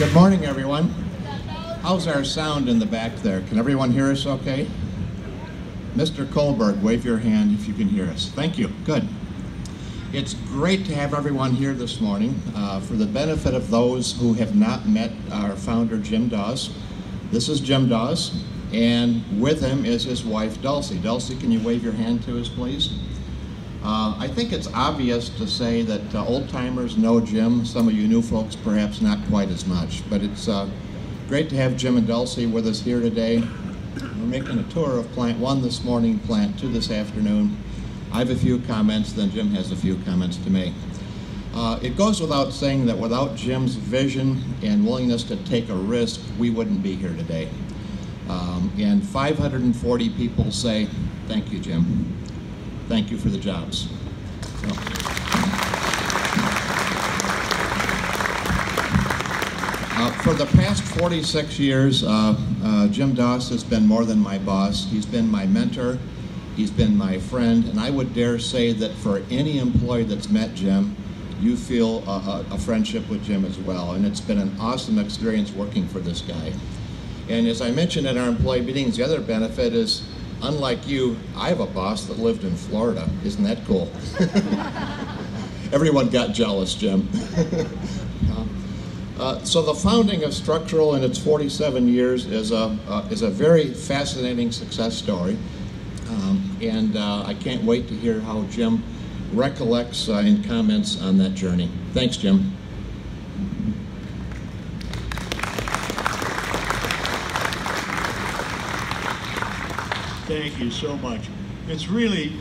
Good morning, everyone. How's our sound in the back there? Can everyone hear us okay? Mr. Kohlberg, wave your hand if you can hear us. Thank you. Good. It's great to have everyone here this morning. For the benefit of those who have not met our founder, Jim Dawes, this is Jim Dawes, and with him is his wife, Dulcie. Dulcie, can you wave your hand to us, please? I think it's obvious to say that old-timers know Jim. Some of you new folks perhaps not quite as much, but it's great to have Jim and Dulcie with us here today. We're making a tour of Plant 1 this morning, Plant 2 this afternoon. I have a few comments, then Jim has a few comments to make. It goes without saying that without Jim's vision and willingness to take a risk, we wouldn't be here today. And 540 people say, thank you, Jim. Thank you for the jobs. For the past 46 years, Jim Dawes has been more than my boss. He's been my mentor. He's been my friend. And I would dare say that for any employee that's met Jim, you feel a friendship with Jim as well. And it's been an awesome experience working for this guy. And as I mentioned at our employee meetings, the other benefit is, unlike you, I have a boss that lived in Florida. Isn't that cool? Everyone got jealous, Jim. So the founding of Structural in its 47 years is a very fascinating success story. And I can't wait to hear how Jim recollects and comments on that journey. Thanks, Jim. Thank you so much. It's really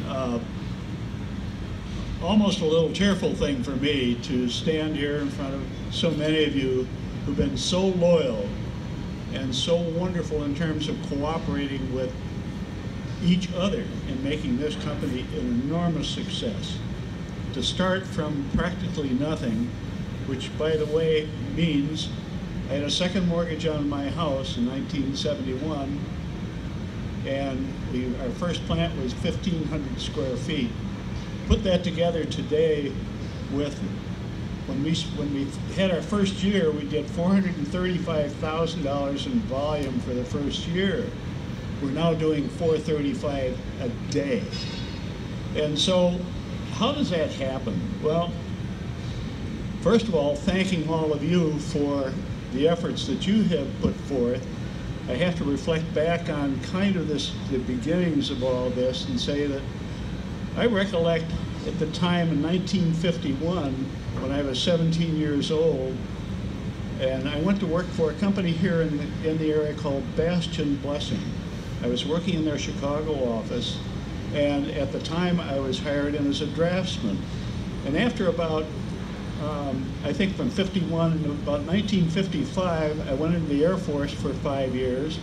almost a little tearful thing for me to stand here in front of so many of you who've been so loyal and so wonderful in terms of cooperating with each other in making this company an enormous success. To start from practically nothing, which by the way means I had a second mortgage on my house in 1971, and our first plant was 1,500 square feet. Put that together today with when we had our first year, we did $435,000 in volume for the first year. We're now doing $435 a day. And so how does that happen? Well, first of all, thanking all of you for the efforts that you have put forth. I have to reflect back on kind of the beginnings of all this and say that I recollect at the time in 1951 when I was 17 years old, and I went to work for a company here in the area called Bastian Blessing. I was working in their Chicago office, and at the time I was hired in as a draftsman. And after about I think from 51 to about 1955, I went into the Air Force for 5 years,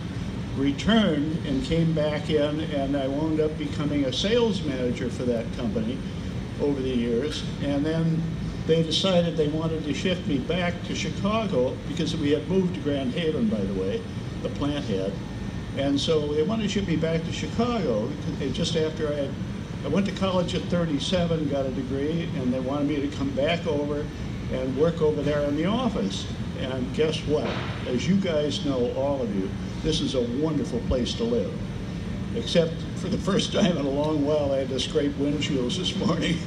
returned and came back in, and I wound up becoming a sales manager for that company over the years. And then they decided they wanted to shift me back to Chicago because we had moved to Grand Haven, by the way, the plant had. And so they wanted to ship me back to Chicago just after I went to college at 37, got a degree, and they wanted me to come back over and work over there in the office. And guess what? As you guys know, all of you, this is a wonderful place to live. Except for the first time in a long while, I had to scrape windshields this morning.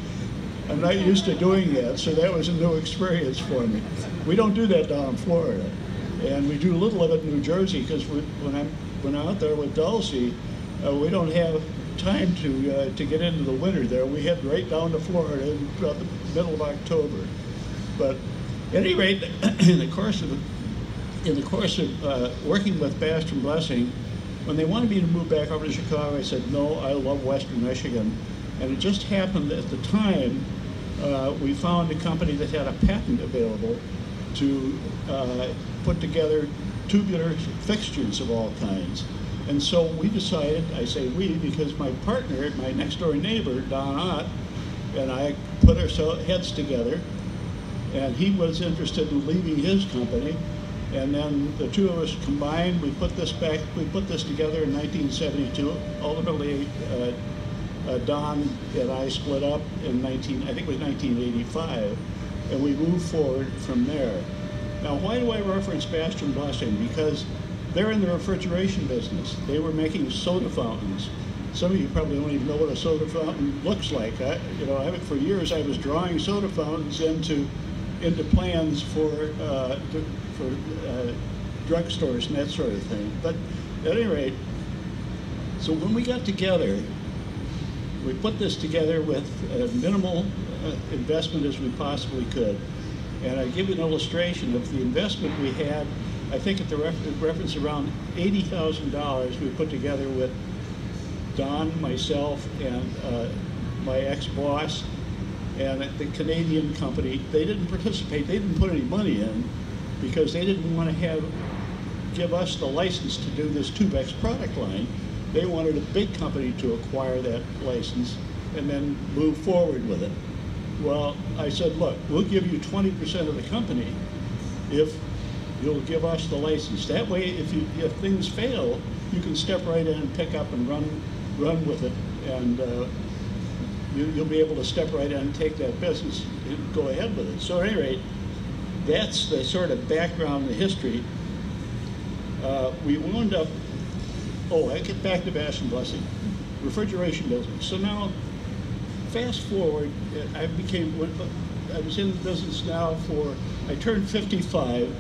I'm not used to doing that, so that was a new experience for me. We don't do that down in Florida. And we do a little of it in New Jersey, because when I'm out there with Dulcie, we don't have time to get into the winter there. We head right down to Florida about the middle of October. But at any rate, in the course of working with Bastian Blessing, when they wanted me to move back over to Chicago, I said, no, I love Western Michigan. And it just happened at the time, we found a company that had a patent available to put together tubular fixtures of all kinds. And so we decided, I say we, because my partner, my next door neighbor, Don Ott, and I put our heads together, and he was interested in leaving his company. And then the two of us combined, we put this together in 1972. Ultimately, Don and I split up in I think it was 1985, and we moved forward from there. Now, why do I reference Bastian Blessing? Because they're in the refrigeration business. They were making soda fountains. Some of you probably don't even know what a soda fountain looks like. For years I was drawing soda fountains into plans for drugstores and that sort of thing. But at any rate, so when we got together, we put this together with a minimal investment as we possibly could. And I give you an illustration of the investment we had. I think at the reference around $80,000 we put together with Don, myself, and my ex-boss, and the Canadian company. They didn't participate. They didn't put any money in because they didn't want to give us the license to do this Tubex product line. They wanted a big company to acquire that license and then move forward with it. Well, I said, look, we'll give you 20% of the company if you'll give us the license. That way, if things fail, you can step right in and pick up and run with it, and you'll be able to step right in and take that business and go ahead with it. So at any rate, that's the sort of background, the history. We wound up, I get back to Bastian Blessing, refrigeration business. So now, fast forward, I was in the business now I turned 55,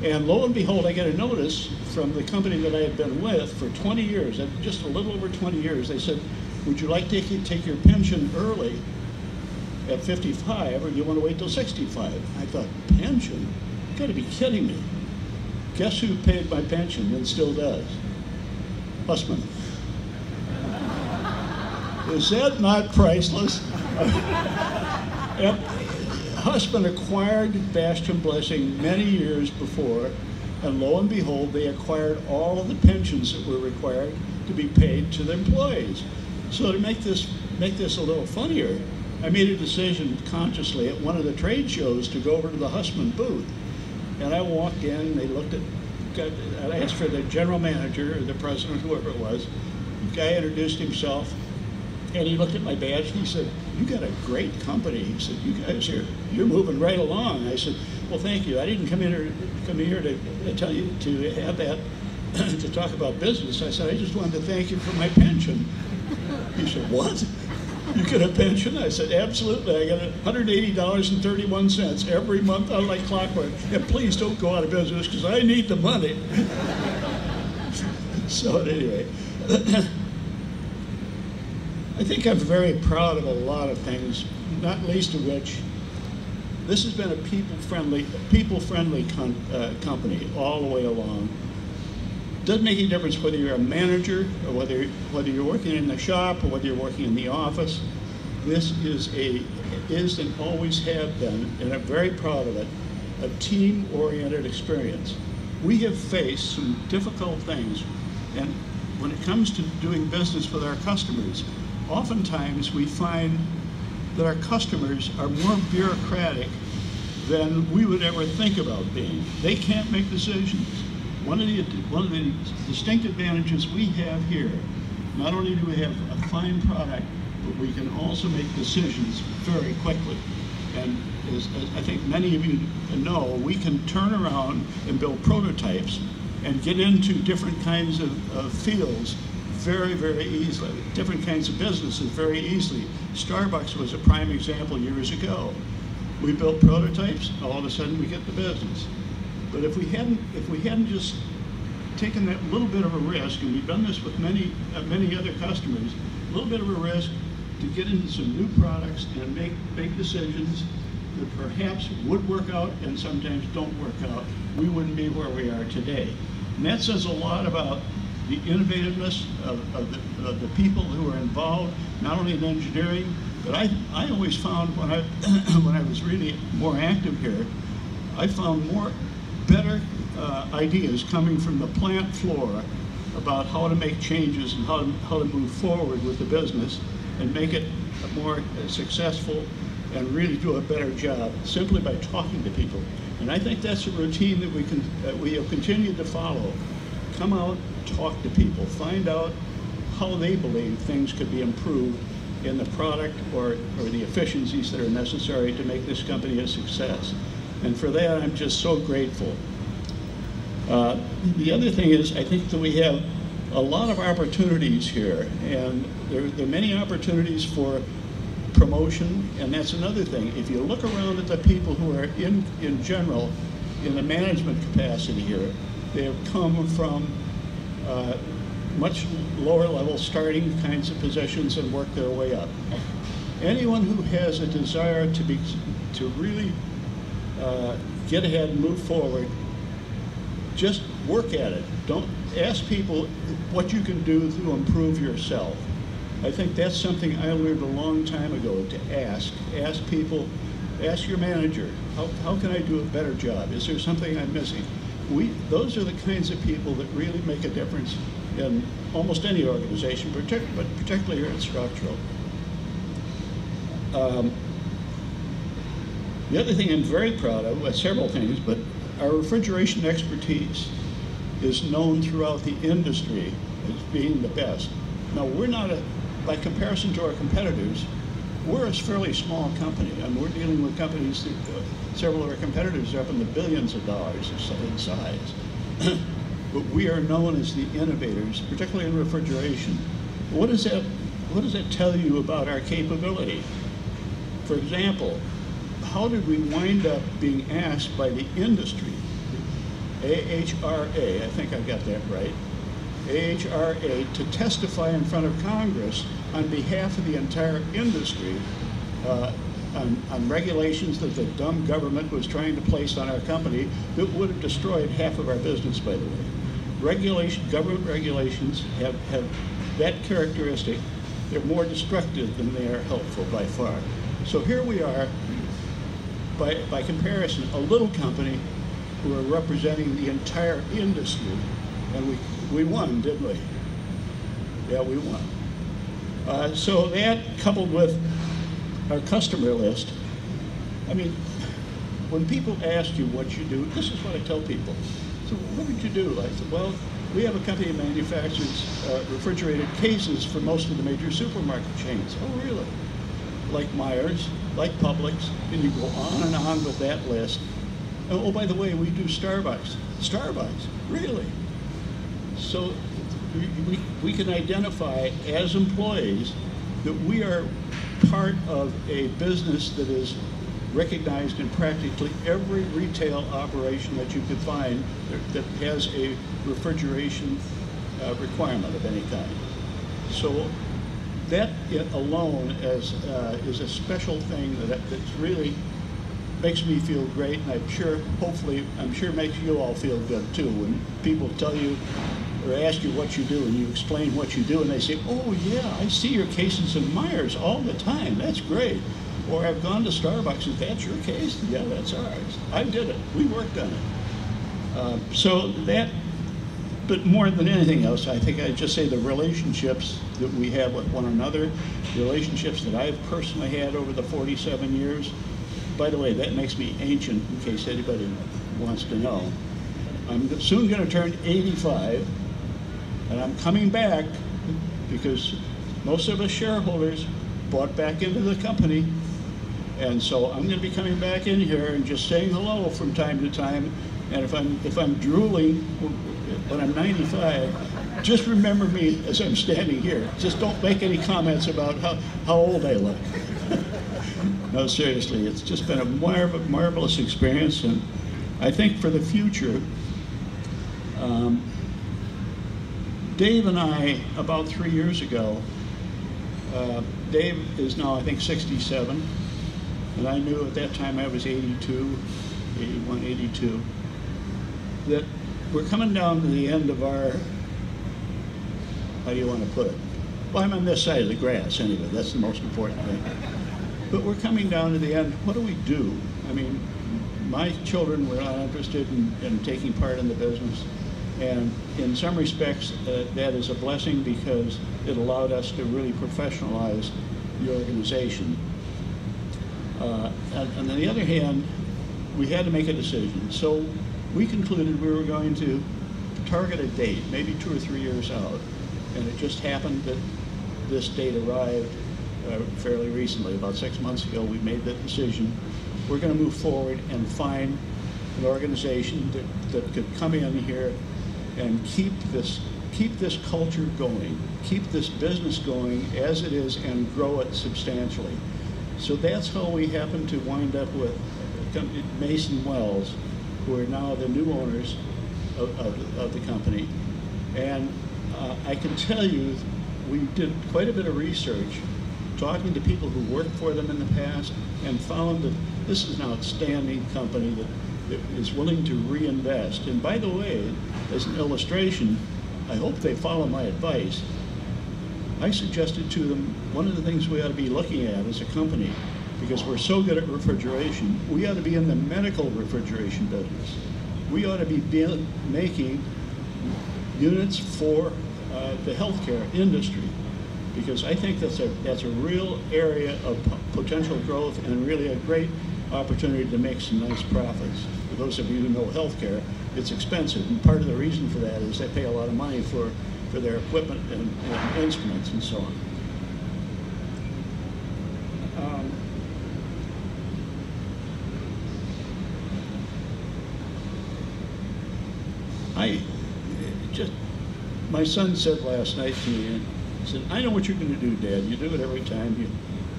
and lo and behold, I get a notice from the company that I had been with for 20 years, just a little over 20 years. They said, would you like to take your pension early at 55, or do you want to wait till 65? I thought, pension? You gotta be kidding me. Guess who paid my pension and still does? Hussmann. Is that not priceless? Hussmann acquired Bastian Blessing many years before, and lo and behold, they acquired all of the pensions that were required to be paid to the employees. So to make this a little funnier, I made a decision consciously at one of the trade shows to go over to the Hussmann booth. And I walked in, they looked at, I asked for the general manager or the president, whoever it was. The guy introduced himself, and he looked at my badge and he said, you got a great company. He said, you guys you're moving right along. I said, well, thank you. I didn't come here to tell you to have that, to talk about business. I said, I just wanted to thank you for my pension. He said, what? You get a pension? I said, absolutely. I got $180.31 every month out like clockwork. And please don't go out of business because I need the money. So anyway, I think I'm very proud of a lot of things, not least of which, this has been a people-friendly company all the way along. Doesn't make any difference whether you're a manager or whether you're working in the shop or whether you're working in the office. This is and always have been, and I'm very proud of it, a team-oriented experience. We have faced some difficult things, and when it comes to doing business with our customers, oftentimes we find that our customers are more bureaucratic than we would ever think about being. They can't make decisions. One of the distinct advantages we have here, not only do we have a fine product, but we can also make decisions very quickly. And as I think many of you know, we can turn around and build prototypes and get into different kinds of fields very, very easily, different kinds of businesses very easily. Starbucks was a prime example years ago. We built prototypes, all of a sudden we get the business. But if we hadn't just taken that little bit of a risk, and we've done this with many other customers, a little bit of a risk to get into some new products and make decisions that perhaps would work out and sometimes don't work out, we wouldn't be where we are today. And that says a lot about the innovativeness of the people who are involved, not only in engineering, but I always found when I was really more active here, I found better ideas coming from the plant floor about how to make changes and how to move forward with the business and make it more successful and really do a better job simply by talking to people. And I think that's a routine that we'll continue to follow. Come out, talk to people, find out how they believe things could be improved in the product or the efficiencies that are necessary to make this company a success. And for that, I'm just so grateful. The other thing is, I think that we have a lot of opportunities here, and there are many opportunities for promotion, and that's another thing. If you look around at the people who are in general in the management capacity here, they have come from much lower level starting kinds of positions and work their way up. Anyone who has a desire to really get ahead and move forward, just work at it. Don't ask people what you can do to improve yourself. I think that's something I learned a long time ago, to ask people, ask your manager, how can I do a better job? Is there something I'm missing? Those are the kinds of people that really make a difference in almost any organization, but particularly here at Structural. The other thing I'm very proud of, well, several things, but our refrigeration expertise is known throughout the industry as being the best. Now, we're not, by comparison to our competitors, we're a fairly small company. I mean, we're dealing with companies that, several of our competitors are up in the billions of dollars in size. But we are known as the innovators, particularly in refrigeration. What does that tell you about our capability? For example, how did we wind up being asked by the industry, AHRA, I think I got that right, AHRA, to testify in front of Congress on behalf of the entire industry on regulations that the dumb government was trying to place on our company that would have destroyed half of our business, by the way. Government regulations have that characteristic. They're more destructive than they are helpful by far. So here we are, by comparison, a little company who are representing the entire industry, and we won, didn't we? Yeah, we won. So that, coupled with our customer list, I mean, when people ask you what you do, this is what I tell people. So what did you do? I said, well, we have a company that manufactures refrigerated cases for most of the major supermarket chains. Oh, really? Like Myers, like Publix, and you go on with that list. Oh, by the way, we do Starbucks. Starbucks, really? So we can identify as employees that we are part of a business that is recognized in practically every retail operation that you could find that has a refrigeration requirement of any kind. So that alone is a special thing that's really makes me feel great, and I'm sure makes you all feel good too when people tell you or ask you what you do and you explain what you do and they say, oh yeah, I see your cases in Myers all the time, that's great. Or I've gone to Starbucks, is that your case? Yeah, that's ours. I did it, we worked on it. So that, but more than anything else, I think I'd just say the relationships that we have with one another, relationships that I've personally had over the 47 years. By the way, that makes me ancient in case anybody wants to know. I'm soon going to turn 85, and I'm coming back because most of us shareholders bought back into the company. And so I'm going to be coming back in here and just saying hello from time to time. And if I'm drooling when I'm 95, just remember me as I'm standing here. Just don't make any comments about how old I look. No, seriously, it's just been a marvelous experience. And I think for the future, Dave and I, about 3 years ago, Dave is now, I think, 67. And I knew at that time I was 82, 81, 82, that we're coming down to the end of our, how do you want to put it? Well, I'm on this side of the grass anyway, that's the most important thing. But we're coming down to the end. What do we do? I mean, my children were not interested in taking part in the business. And in some respects, that is a blessing because it allowed us to really professionalize the organization. And on the other hand, we had to make a decision. So we concluded we were going to target a date, maybe 2 or 3 years out. And it just happened that this date arrived fairly recently. About 6 months ago, we made that decision we're going to move forward and find an organization that could come in here and keep this culture going, keep this business going as it is, and grow it substantially. So that's how we happen to wind up with Mason Wells, who are now the new owners of the company. And I can tell you, we did quite a bit of research, talking to people who worked for them in the past, and found that this is an outstanding company that is willing to reinvest. And by the way, as an illustration, I hope they follow my advice. I suggested to them, one of the things we ought to be looking at as a company, because we're so good at refrigeration, we ought to be in the medical refrigeration business. We ought to be making units for the healthcare industry, because I think that's a real area of potential growth and really a great opportunity to make some nice profits. For those of you who know healthcare, it's expensive, and part of the reason for that is they pay a lot of money for their equipment and instruments and so on. My son said last night to me, he said, "I know what you're going to do, Dad. You do it every time.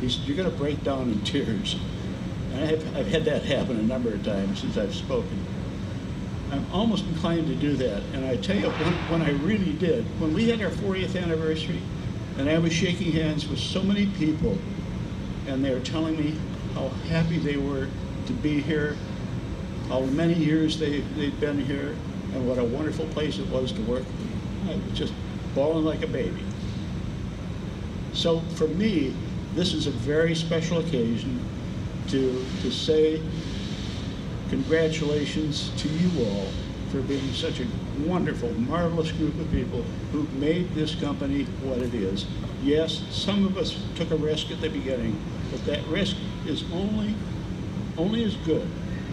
He said, you're going to break down in tears." And I've had that happen a number of times since I've spoken. I'm almost inclined to do that. And I tell you, when I really did, when we had our 40th anniversary, and I was shaking hands with so many people, and they were telling me how happy they were to be here, how many years they'd been here, and what a wonderful place it was to work. I was just bawling like a baby. So for me, this is a very special occasion to say congratulations to you all for being such a wonderful, marvelous group of people who've made this company what it is. Yes, some of us took a risk at the beginning, but that risk is only as good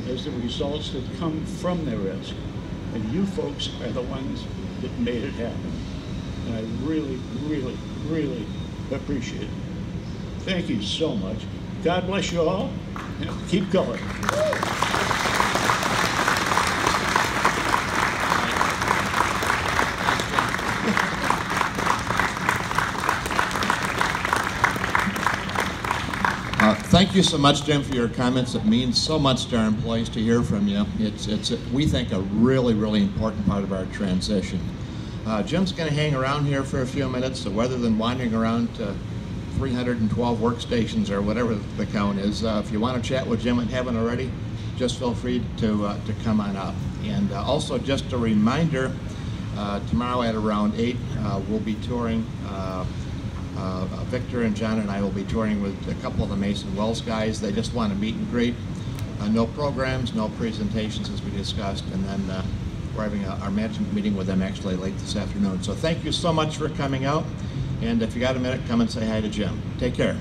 as the results that come from the risk. And you folks are the ones that made it happen. And I really, really, really appreciate it. Thank you so much. God bless you all. And keep going. Thank you so much, Jim, for your comments. It means so much to our employees to hear from you. It's we think, a really, really important part of our transition. Jim's going to hang around here for a few minutes, so rather than wandering around to 312 workstations or whatever the count is, if you want to chat with Jim and haven't already, just feel free to come on up. And also, just a reminder, tomorrow at around 8, we'll be touring. Victor and John and I will be touring with a couple of the Mason Wells guys. They just want to meet and greet. No programs, no presentations, as we discussed, and then we're having our management meeting with them actually late this afternoon. So thank you so much for coming out, and if you got a minute, come and say hi to Jim. Take care.